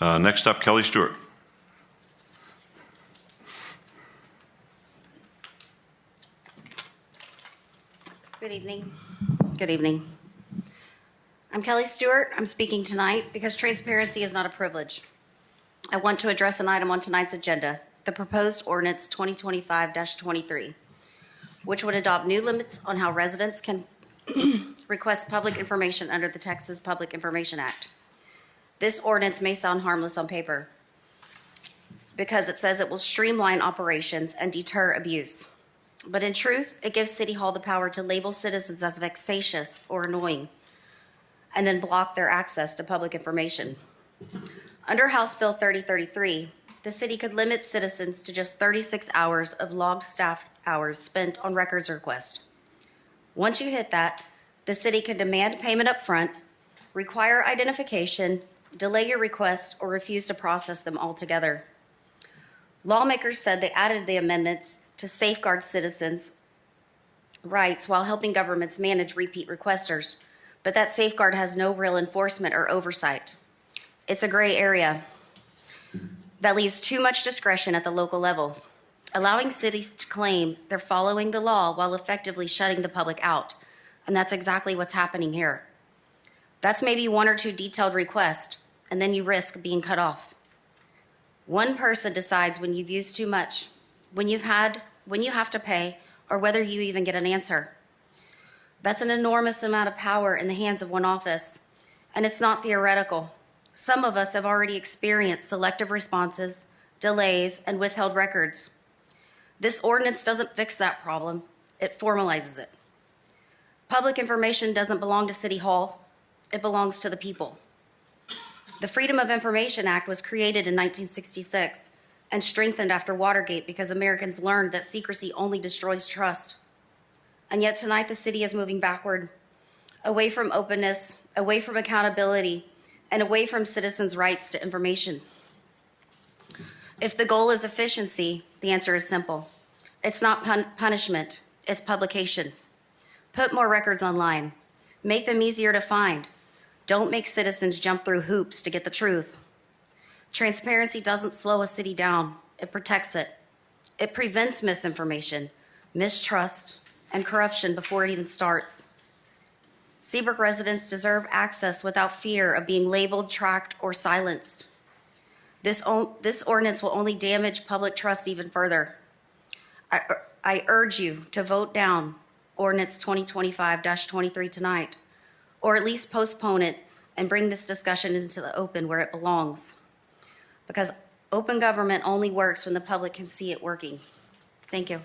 Next up, Kelly Stewart. Good evening. Good evening. I'm Kelly Stewart. I'm speaking tonight because transparency is not a privilege. I want to address an item on tonight's agenda, the proposed ordinance 2025-23, which would adopt new limits on how residents can request public information under the Texas Public Information Act. This ordinance may sound harmless on paper because it says it will streamline operations and deter abuse. But in truth, it gives City Hall the power to label citizens as vexatious or annoying and then block their access to public information. Under House Bill 3033, the city could limit citizens to just 36 hours of logged staff hours spent on records requests. Once you hit that, the city can demand payment up front, require identification, delay your requests, or refuse to process them altogether. Lawmakers said they added the amendments to safeguard citizens' rights while helping governments manage repeat requesters, but that safeguard has no real enforcement or oversight. It's a gray area that leaves too much discretion at the local level, allowing cities to claim they're following the law while effectively shutting the public out, and that's exactly what's happening here. That's maybe one or two detailed requests, and then you risk being cut off. One person decides when you've used too much, when you have to pay, or whether you even get an answer. That's an enormous amount of power in the hands of one office, and it's not theoretical. Some of us have already experienced selective responses, delays, and withheld records. This ordinance doesn't fix that problem, it formalizes it. Public information doesn't belong to City Hall, it belongs to the people. The Freedom of Information Act was created in 1966 and strengthened after Watergate because Americans learned that secrecy only destroys trust. And yet tonight the city is moving backward, away from openness, away from accountability, and away from citizens' rights to information. If the goal is efficiency, the answer is simple. It's not punishment, it's publication. Put more records online. Make them easier to find. Don't make citizens jump through hoops to get the truth. Transparency doesn't slow a city down, it protects it. It prevents misinformation, mistrust, and corruption before it even starts. Seabrook residents deserve access without fear of being labeled, tracked, or silenced. This ordinance will only damage public trust even further. I urge you to vote down Ordinance 2025-23 tonight, or at least postpone it and bring this discussion into the open where it belongs. Because open government only works when the public can see it working. Thank you.